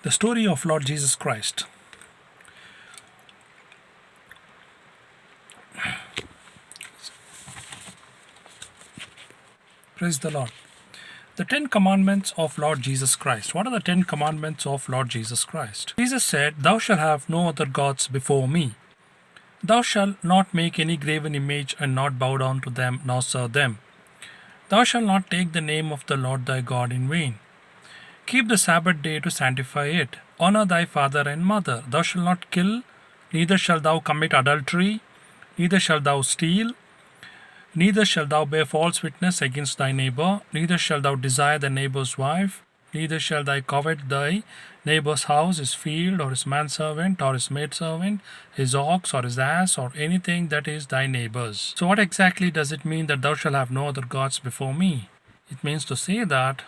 The story of Lord Jesus Christ. Praise the Lord. The 10 Commandments of Lord Jesus Christ. What are the 10 Commandments of Lord Jesus Christ? Jesus said, "Thou shalt have no other gods before me. Thou shalt not make any graven image and not bow down to them nor serve them. Thou shalt not take the name of the Lord thy God in vain. Keep the Sabbath day to sanctify it. Honor thy father and mother. Thou shalt not kill, neither shalt thou commit adultery, neither shalt thou steal, neither shalt thou bear false witness against thy neighbor, neither shalt thou desire thy neighbor's wife, neither shalt thou covet thy neighbor's house, his field, or his manservant, or his maidservant, his ox, or his ass, or anything that is thy neighbor's." So, what exactly does it mean that thou shalt have no other gods before me? It means to say that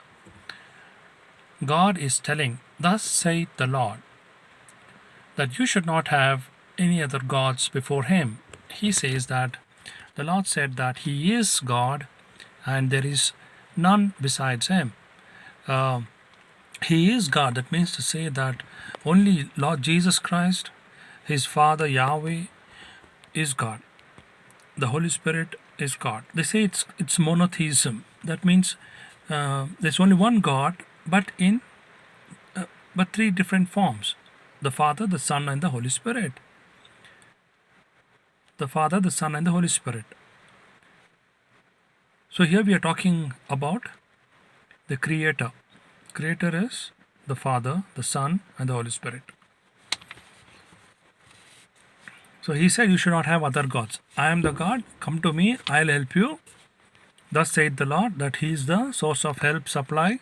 God is telling, "Thus saith the Lord," that you should not have any other gods before Him. He says that the Lord said that He is God and there is none besides Him. He is God. That means to say that only Lord Jesus Christ, His Father Yahweh, is God. The Holy Spirit is God. They say it's monotheism. That means there's only one God, but in but three different forms: the Father, the Son, and the Holy Spirit. The Father, the Son, and the Holy Spirit. So here we are talking about the Creator. Creator is the Father, the Son, and the Holy Spirit. So He said, "You should not have other gods. I am the God. Come to me. I'll help you. Thus saith the Lord," that He is the source of help, supply,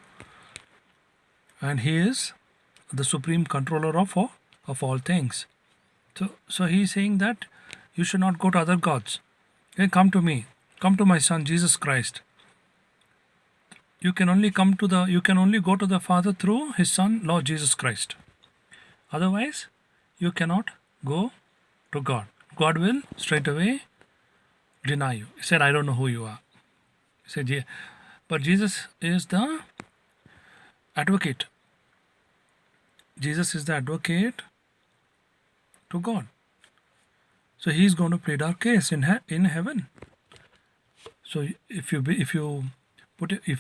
and He is the supreme controller of all things. So He is saying that you should not go to other gods. Okay, come to me. Come to my Son Jesus Christ. You can only go to the Father through His Son, Lord Jesus Christ. Otherwise, you cannot go to God. God will straight away deny you. He said, "I don't know who you are." He said, "Yeah." But Jesus is the advocate. Jesus is the advocate to God. So He is going to plead our case in heaven. So if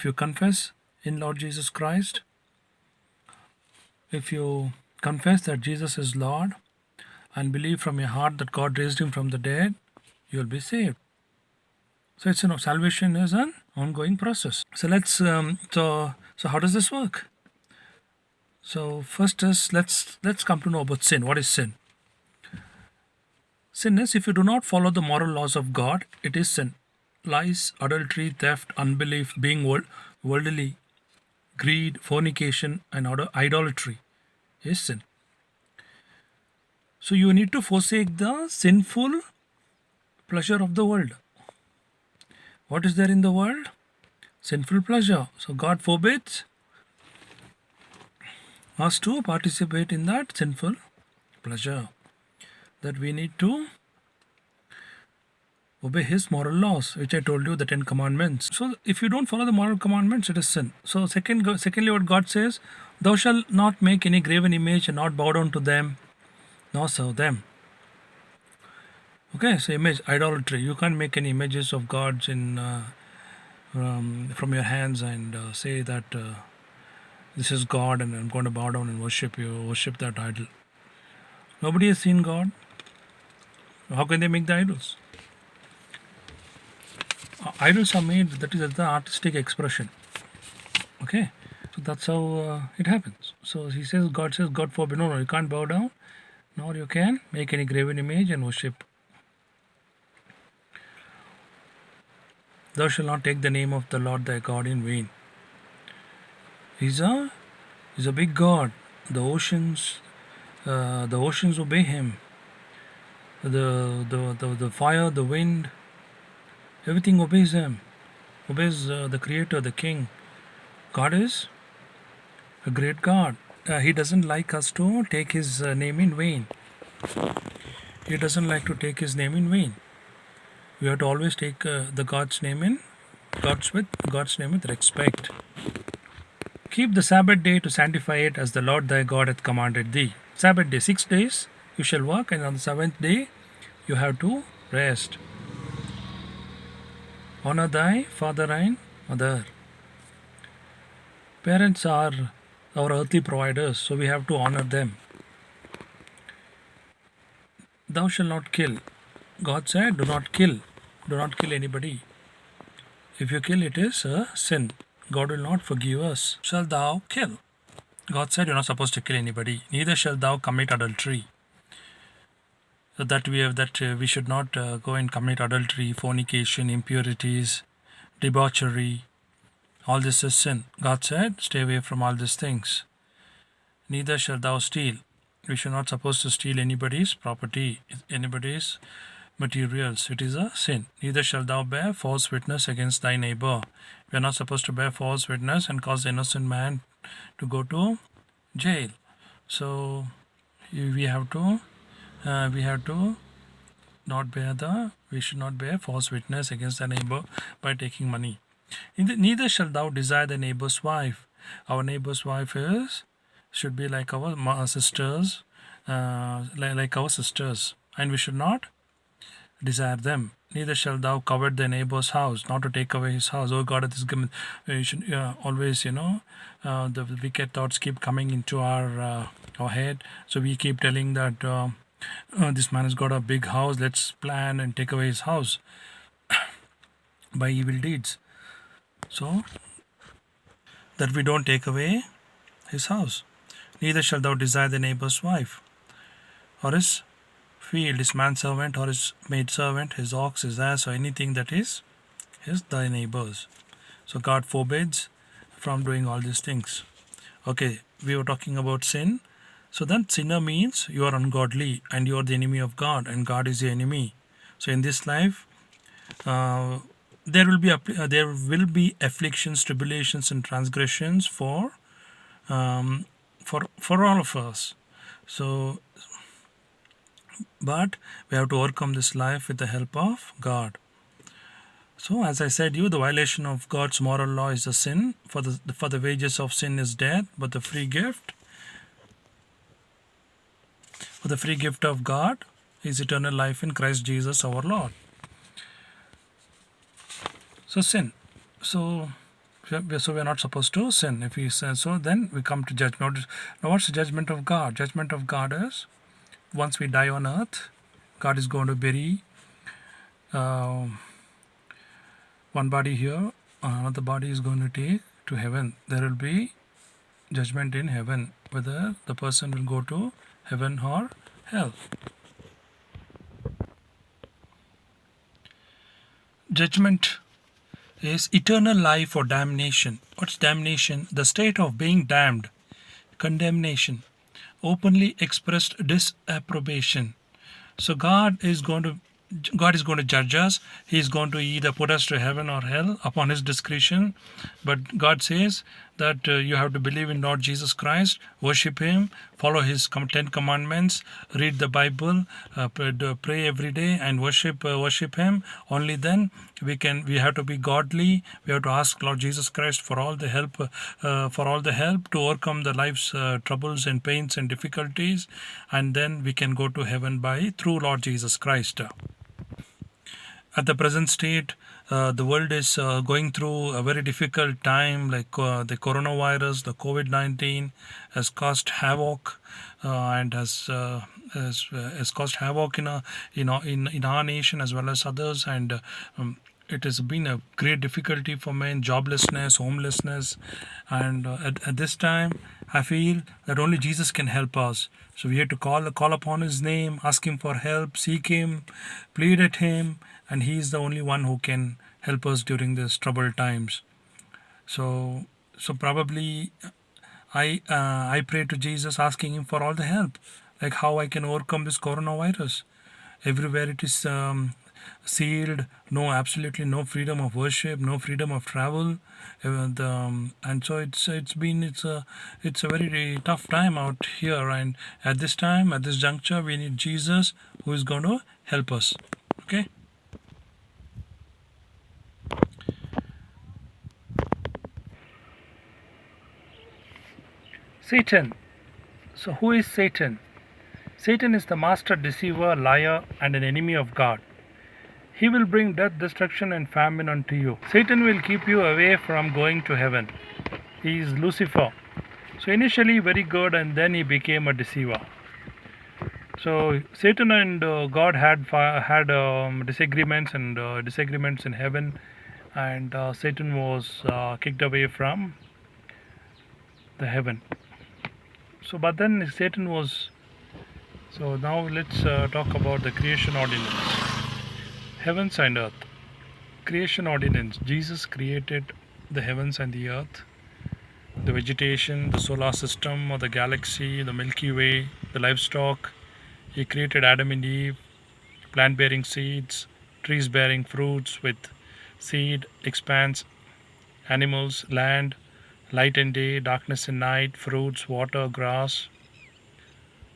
you confess in Lord Jesus Christ, if you confess that Jesus is Lord and believe from your heart that God raised Him from the dead, you will be saved. So it's salvation is an ongoing process. So so how does this work? So first is let's come to know about sin. What is sin? Sin is if you do not follow the moral laws of God, it is sin. Lies, adultery, theft, unbelief, being worldly, greed, fornication, and idolatry is sin. So you need to forsake the sinful pleasure of the world. What is there in the world? Sinful pleasure. So God forbids us to participate in that sinful pleasure. That we need to obey His moral laws, which I told you, the 10 Commandments. So if you don't follow the moral commandments, it is sin. So secondly, what God says, "Thou shalt not make any graven image and not bow down to them, nor serve them." Okay, so image, idolatry. You can't make any images of gods from your hands and say that this is God and I'm going to bow down and worship that idol. Nobody has seen God. How can they make the idols? Idols are made, that is the artistic expression. Okay, so that's how it happens. So God says, God forbid, no, you can't bow down, nor you can make any graven image and worship. "Thou shalt not take the name of the Lord thy God in vain." He's a big God. The oceans obey Him. The fire, the wind, everything obeys Him. Obeys the Creator, the King. God is a great God. He doesn't like us to take His name in vain. He doesn't like to take His name in vain. We have to always take God's name with respect. keep the Sabbath day to sanctify it, as the Lord thy God hath commanded thee. Sabbath day, 6 days you shall work, and on the seventh day you have to rest. Honor thy father and mother. Parents are our earthly providers, so we have to honor them. Thou shalt not kill. God said, do not kill. Do not kill anybody. If you kill, it is a sin. God will not forgive us. Shall thou kill? God said you're not supposed to kill anybody. Neither shall thou commit adultery. So that we should not go and commit adultery, fornication, impurities, debauchery. All this is sin. God said, stay away from all these things. Neither shall thou steal. We should not supposed to steal anybody's property, anybody's materials. It is a sin. Neither shall thou bear false witness against thy neighbor. We are not supposed to bear false witness and cause the innocent man to go to jail. So we have to not bear we should not bear false witness against the neighbor by taking money. Neither shall thou desire the neighbor's wife. Our neighbor's wife should be like our sisters, like our sisters, and we should not desire them. Neither shall thou covet the neighbor's house, not to take away his house. Oh God, this you should always, the wicked thoughts keep coming into our head. So we keep telling that this man has got a big house. Let's plan and take away his house by evil deeds. So that we don't take away his house. Neither shall thou desire the neighbor's wife, or his field, his manservant, or his maidservant, his ox, his ass, or anything that is thy neighbor's. So God forbids from doing all these things. Okay, we were talking about sin. So then sinner means you are ungodly and you are the enemy of God, and God is the enemy. So in this life, there will be afflictions, tribulations, and transgressions for all of us. So, but we have to overcome this life with the help of God. So, as I said, the violation of God's moral law is a sin. For the wages of sin is death, but the free gift of God is eternal life in Christ Jesus our Lord. So sin. So we are not supposed to sin. If we sin, so then we come to judgment. Now what's the judgment of God? Judgment of God is once we die on earth, God is going to bury one body here, another body is going to take to heaven. There will be judgment in heaven, whether the person will go to heaven or hell. Judgment is eternal life or damnation. What's damnation? The state of being damned. Condemnation. Openly expressed disapprobation. So God is going to judge us. He is going to either put us to heaven or hell upon his discretion. But God says that you have to believe in Lord Jesus Christ, worship him, follow his 10 commandments, read the Bible, pray every day and worship him. Only then we have to be godly. We have to ask Lord Jesus Christ for all the help to overcome the life's troubles and pains and difficulties, and then we can go to heaven through Lord Jesus Christ. At the present state, the world is going through a very difficult time, like the coronavirus, the COVID-19 has caused havoc and has caused havoc in our nation as well as others, and it has been a great difficulty for men, joblessness, homelessness, and at this time I feel that only Jesus can help us. So we have to call upon his name, ask him for help, seek him, plead at him, and he is the only one who can help us during these troubled times. So probably I pray to Jesus, asking him for all the help, like how I can overcome this coronavirus. Everywhere it is sealed, absolutely no freedom of worship, no freedom of travel, and so it's a very tough time out here. And at this juncture, we need Jesus, who is going to help us. Okay. Satan. So, who is Satan? Satan is the master deceiver, liar, and an enemy of God. He will bring death, destruction, and famine unto you. Satan will keep you away from going to heaven. He is Lucifer. So, initially very good, and then he became a deceiver. So, Satan and God had disagreements and disagreements in heaven, and Satan was kicked away from the heaven. So, but then Satan was. So now let's talk about the creation ordinance. Heavens and earth. Creation ordinance. Jesus created the heavens and the earth, the vegetation, the solar system or the galaxy, the Milky Way, the livestock. He created Adam and Eve, plant bearing seeds, trees bearing fruits with seed, expanse, animals, land, light and day, darkness and night, fruits, water, grass,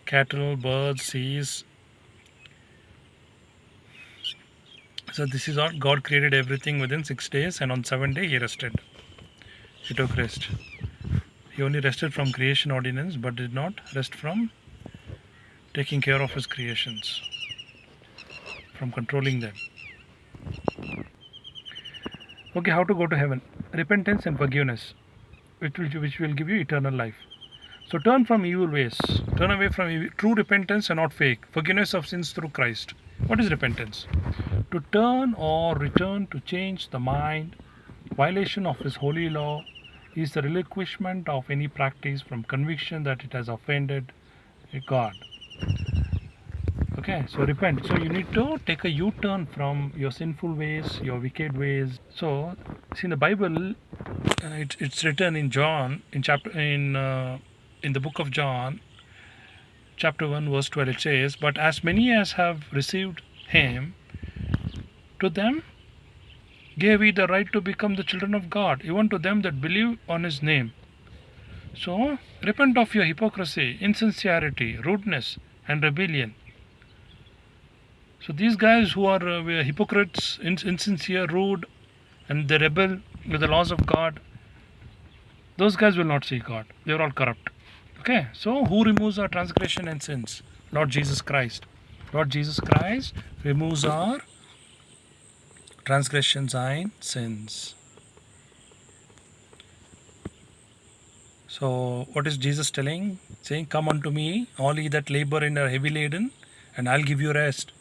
cattle, birds, seas. So this is all. God created everything within 6 days, and on 7th day he rested. He took rest. He only rested from creation ordinance, but did not rest from taking care of his creations, from controlling them. Okay, how to go to heaven? Repentance and forgiveness, which will give you eternal life. So turn from evil ways. Turn away from true repentance and not fake. Forgiveness of sins through Christ. What is repentance? To turn or return to change the mind. Violation of his holy law is the relinquishment of any practice from conviction that it has offended God. Okay, so repent. So you need to take a U-turn from your sinful ways, your wicked ways. So, see in the Bible, it's written in John, in the book of John, chapter 1, verse 12. It says, "But as many as have received him, to them gave he the right to become the children of God, even to them that believe on his name." So, repent of your hypocrisy, insincerity, rudeness, and rebellion. So these guys who are hypocrites, insincere, rude, and they rebel with the laws of God, those guys will not see God. They are all corrupt. Okay, so who removes our transgression and sins? Lord Jesus Christ. Lord Jesus Christ removes our transgressions and sins. So what is Jesus telling? Saying, "Come unto me, all ye that labor and are heavy laden, and I'll give you rest.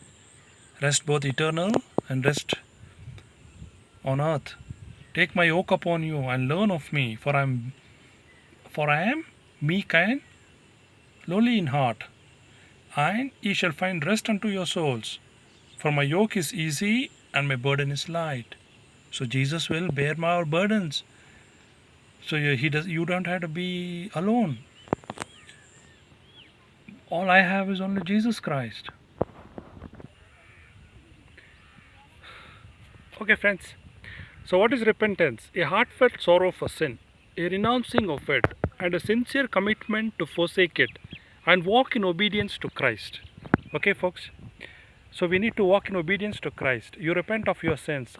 Rest both eternal and rest on earth. Take my yoke upon you and learn of me, for I am meek and lowly in heart, and ye shall find rest unto your souls. For my yoke is easy and my burden is light." So Jesus will bear our burdens. So you don't have to be alone. All I have is only Jesus Christ. Okay, friends. So, what is repentance? A heartfelt sorrow for sin, a renouncing of it, and a sincere commitment to forsake it and walk in obedience to Christ. Okay, folks? So, we need to walk in obedience to Christ. You repent of your sins.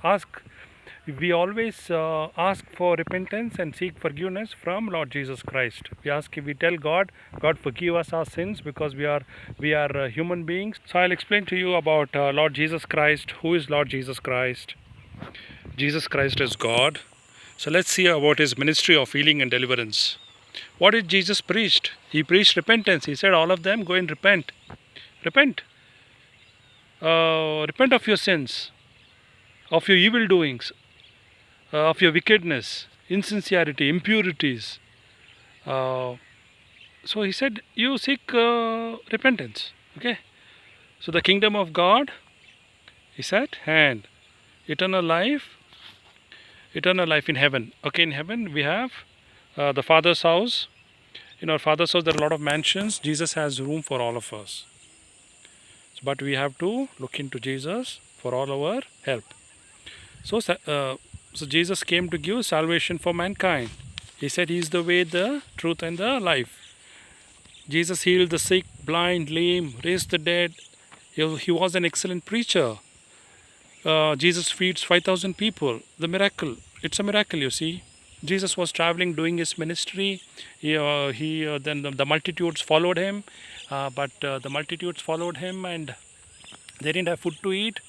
We always ask for repentance and seek forgiveness from Lord Jesus Christ. We tell God, "God, forgive us our sins," because we are human beings. So I'll explain to you about Lord Jesus Christ. Who is Lord Jesus Christ? Jesus Christ is God. So let's see about his ministry of healing and deliverance. What did Jesus preach? He preached repentance. He said, all of them, go and repent. Repent. Repent of your sins, of your evil doings, of your wickedness, insincerity, impurities. So he said, you seek repentance. Okay. So the kingdom of God is at hand. Eternal life in heaven. Okay, in heaven we have the Father's house. In our Father's house there are a lot of mansions. Jesus has room for all of us. But we have to look into Jesus for all our help. So Jesus came to give salvation for mankind. He said he is the way, the truth, and the life. Jesus healed the sick, blind, lame, raised the dead. He was an excellent preacher. Jesus feeds 5,000 people. The miracle. It's a miracle, you see. Jesus was traveling, doing his ministry. Then the multitudes followed him, but the multitudes followed him, and they didn't have food to eat.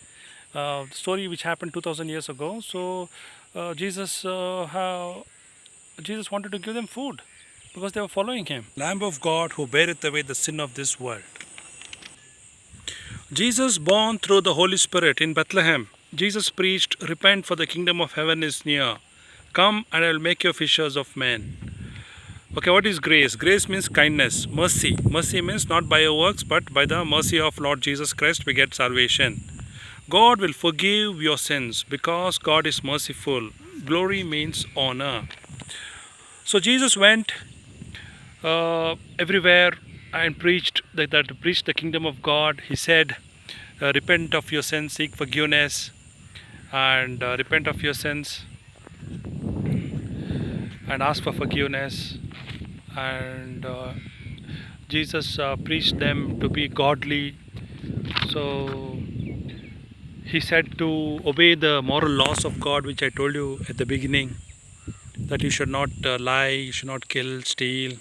Story which happened 2,000 years ago. So Jesus wanted to give them food because they were following him. Lamb of God who beareth away the sin of this world. Jesus born through the Holy Spirit in Bethlehem. Jesus preached, repent for the kingdom of heaven is near. Come and I will make you fishers of men. Okay, what is grace? Grace means kindness, mercy. Mercy means not by your works, but by the mercy of Lord Jesus Christ we get salvation. God will forgive your sins because God is merciful. Glory means honor. So Jesus went everywhere and preached preached the kingdom of God. He said, repent of your sins, seek forgiveness, and repent of your sins and ask for forgiveness. And Jesus preached them to be godly. So he said to obey the moral laws of God, which I told you at the beginning, that you should not lie, you should not kill, steal.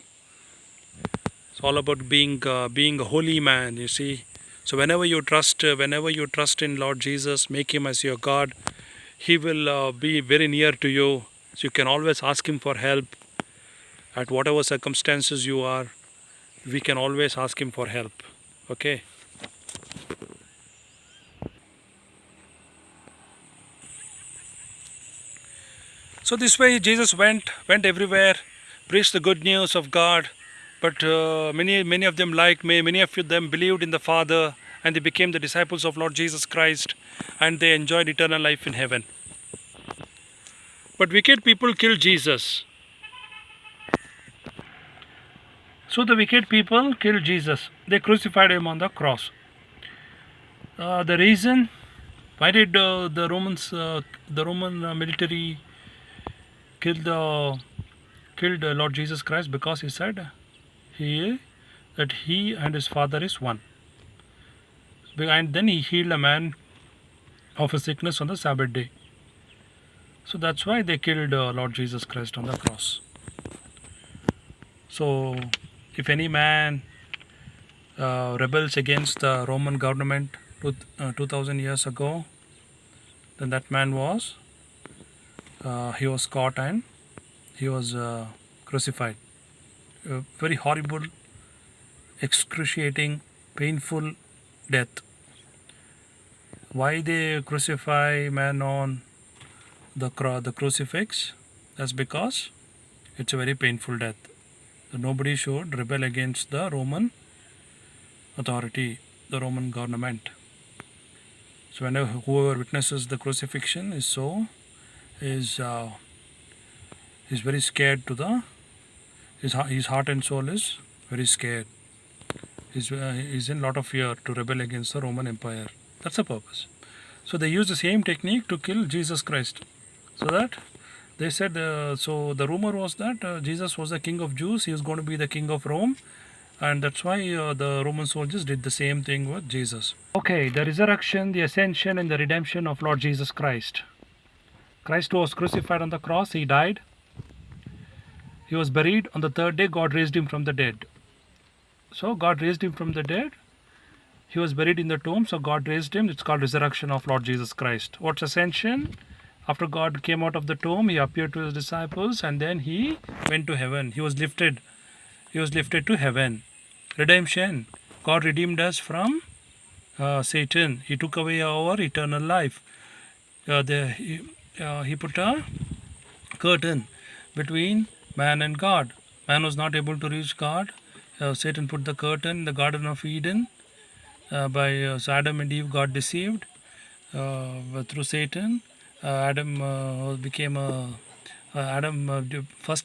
It's all about being a holy man, you see. So whenever you trust in Lord Jesus, make him as your God, he will be very near to you. So you can always ask him for help at whatever circumstances you are. We can always ask him for help. Okay. So this way Jesus went everywhere, preached the good news of God. But many of them many of them believed in the Father, and they became the disciples of Lord Jesus Christ, and they enjoyed eternal life in heaven. But wicked people killed Jesus. So the wicked people killed Jesus. They crucified him on the cross. The reason why did the Roman military killed Lord Jesus Christ? Because he said that he and his Father is one. And then he healed a man of a sickness on the Sabbath day. So that's why they killed Lord Jesus Christ on the cross. So if any man rebels against the Roman government 2000 years ago, then that man he was caught and he was crucified. A very horrible, excruciating, painful death. Why they crucify man on the crucifix? That's because it's a very painful death. So nobody should rebel against the Roman authority, the Roman government. So whenever whoever witnesses the crucifixion is very scared to his heart and soul is very scared. He's in a lot of fear to rebel against the Roman Empire. That's the purpose. So they use the same technique to kill Jesus Christ. So that they said, so the rumor was that Jesus was the king of Jews, he was going to be the king of Rome, and that's why the Roman soldiers did the same thing with Jesus. Okay, the resurrection, the ascension, and the redemption of Lord Jesus Christ. Christ was crucified on the cross, he died. He was buried. On the third day, God raised him from the dead. So God raised him from the dead. He was buried in the tomb, so God raised him. It's called resurrection of Lord Jesus Christ. What's ascension? After God came out of the tomb, he appeared to his disciples, and then he went to heaven. He was lifted to heaven. Redemption. God redeemed us from Satan. He took away our eternal life. He put a curtain between man and God. Man was not able to reach God. Satan put the curtain in the Garden of Eden. So Adam and Eve got deceived through Satan. First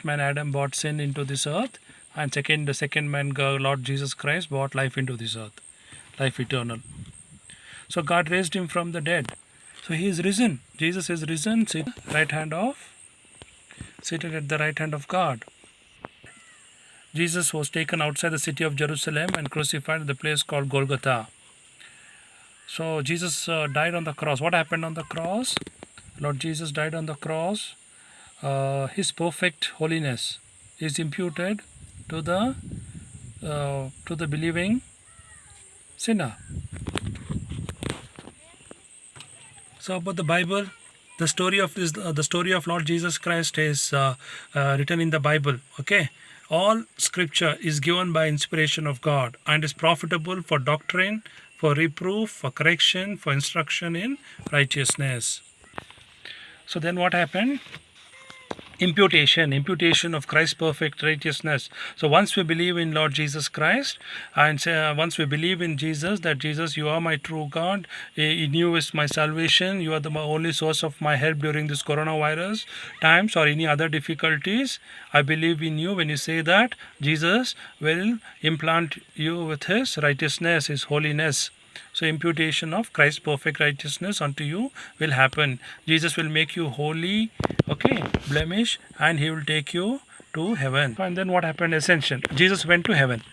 man Adam brought sin into this earth, and the second man, Lord Jesus Christ, brought life into this earth, life eternal. So God raised him from the dead. So he is risen. Jesus is risen, seated at the right hand of God. Jesus was taken outside the city of Jerusalem and crucified at the place called Golgotha. So Jesus died on the cross. What happened on the cross? Lord Jesus died on the cross his perfect holiness is imputed to the believing sinner. So about the Bible, the story of the story of Lord Jesus Christ is written in the Bible. Okay, all Scripture is given by inspiration of God and is profitable for doctrine, for reproof, for correction, for instruction in righteousness. So then what happened? Imputation of Christ's perfect righteousness. So once we believe in Lord Jesus Christ, and once we believe in Jesus, that Jesus, you are my true God, in you is my salvation, you are the only source of my help during this coronavirus times or any other difficulties, I believe in you. When you say that, Jesus will implant you with his righteousness, his holiness. So imputation of Christ's perfect righteousness unto you will happen. Jesus will make you holy, okay, blemish, and he will take you to heaven. And then what happened? Ascension. Jesus went to heaven.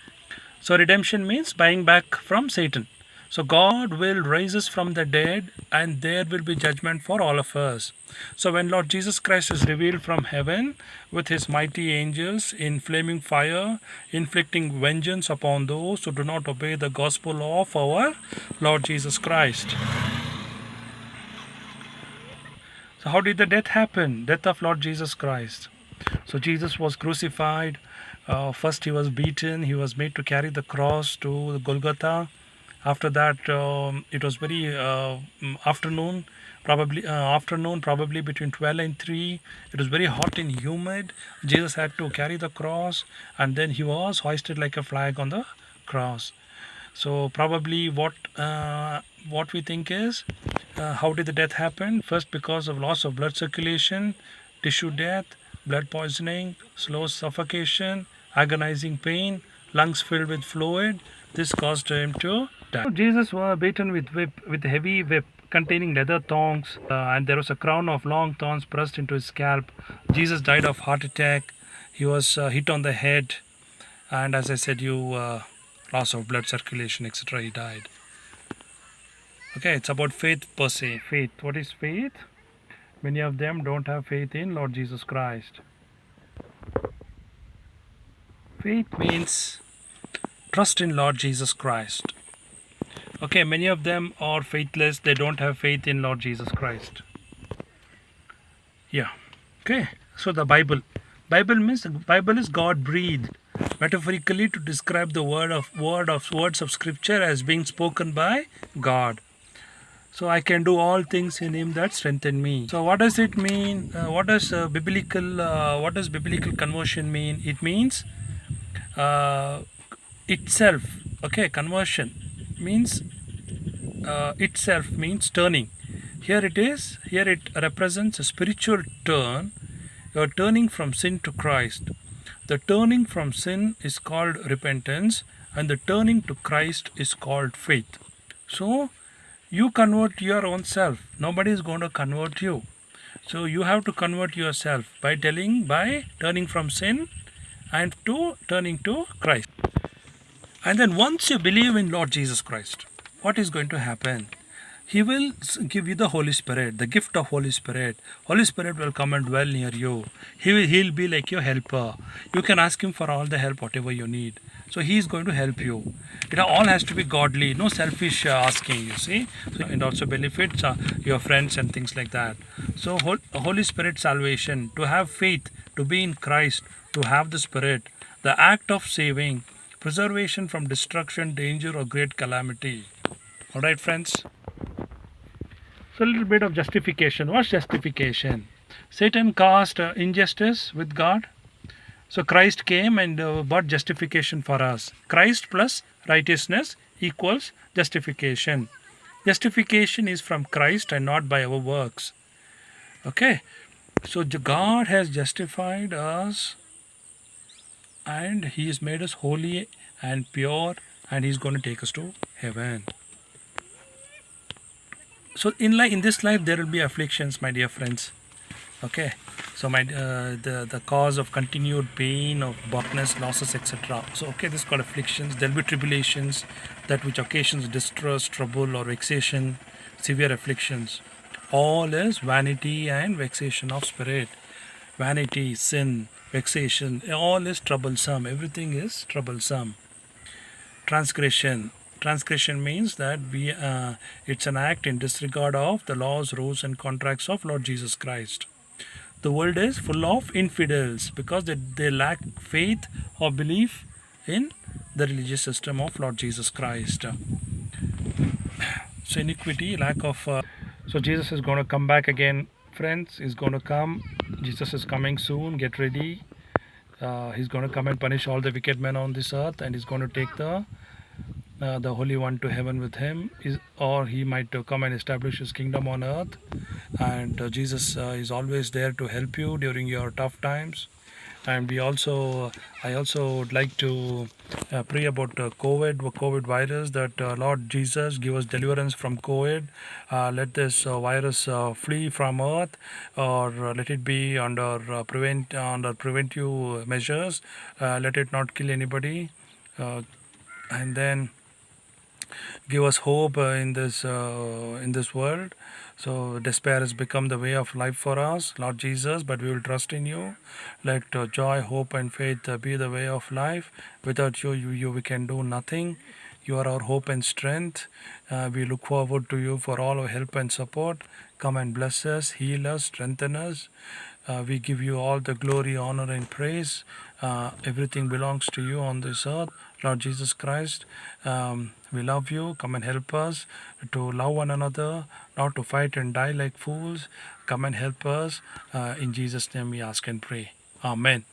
So redemption means buying back from Satan. So God will raise us from the dead, and there will be judgment for all of us. So when Lord Jesus Christ is revealed from heaven with his mighty angels in flaming fire, inflicting vengeance upon those who do not obey the gospel of our Lord Jesus Christ. So how did the death happen? Death of Lord Jesus Christ. So Jesus was crucified. First he was beaten. He was made to carry the cross to Golgotha. After that, it was very afternoon, probably between 12 and 3. It was very hot and humid. Jesus had to carry the cross, and then he was hoisted like a flag on the cross. So probably what we think is, how did the death happen? First, because of loss of blood circulation, tissue death, blood poisoning, slow suffocation, agonizing pain, lungs filled with fluid. This caused him to die. Jesus was beaten with heavy whip containing leather thongs, and there was a crown of long thorns pressed into his scalp. Jesus died of heart attack. He was hit on the head, and as I said, loss of blood circulation, etc. He died. Okay, it's about faith per se. Faith. What is faith? Many of them don't have faith in Lord Jesus Christ. Faith means trust in Lord Jesus Christ. Okay, many of them are faithless. They don't have faith in Lord Jesus Christ. Yeah. Okay. So the Bible means the Bible is God breathed, metaphorically to describe the words of Scripture as being spoken by God. So I can do all things in Him that strengthen me. So what does it mean? What does biblical conversion mean? It means itself. Okay, conversion means itself means turning. Here it represents a spiritual turn. You are turning from sin to Christ. The turning from sin is called repentance, and the turning to Christ is called faith. So you convert your own self. Nobody is going to convert you. So you have to convert yourself by turning from sin and turning to Christ. And then once you believe in Lord Jesus Christ, what is going to happen? He will give you the Holy Spirit, the gift of Holy Spirit. Holy Spirit will come and dwell near you. He'll be like your helper. You can ask Him for all the help, whatever you need. So He is going to help you. It all has to be godly, no selfish asking, you see. So it also benefits your friends and things like that. So Holy Spirit salvation, to have faith, to be in Christ, to have the Spirit, the act of saving, preservation from destruction, danger, or great calamity. All right, friends. So a little bit of justification. What's justification? Satan caused injustice with God. So Christ came and brought justification for us. Christ plus righteousness equals justification. Justification is from Christ and not by our works. Okay. So God has justified us, and He has made us holy and pure, and He's going to take us to heaven. So in this life there will be afflictions, my dear friends. Okay, so the cause of continued pain, of darkness, losses, etc. So okay, this is called afflictions. There will be tribulations, that which occasions distress, trouble, or vexation, severe afflictions. All is vanity and vexation of spirit. vanity, sin, vexation, all is troublesome. Everything is troublesome. Transgression. Transgression means that it's an act in disregard of the laws, rules, and contracts of Lord Jesus Christ. The world is full of infidels because they lack faith or belief in the religious system of Lord Jesus Christ. So iniquity, lack of. So Jesus is going to come back again, friends. He's going to come. Jesus is coming soon. Get ready. He's going to come and punish all the wicked men on this earth, and he's going to take the Holy One to heaven with him, or he might come and establish his kingdom on earth. And Jesus is always there to help you during your tough times. And I also would like to pray about COVID virus, that Lord Jesus give us deliverance from COVID. Let this virus flee from earth, or let it be under preventive measures. Let it not kill anybody, and then give us hope in this world. So despair has become the way of life for us, Lord Jesus, but we will trust in you. Let joy, hope, and faith be the way of life. Without you we can do nothing. You are our hope and strength. We look forward to you for all our help and support. Come and bless us, heal us, strengthen us. We give you all the glory, honor, and praise. Everything belongs to you on this earth, Lord Jesus Christ. We love you. Come and help us to love one another, not to fight and die like fools. Come and help us. In Jesus' name we ask and pray. Amen.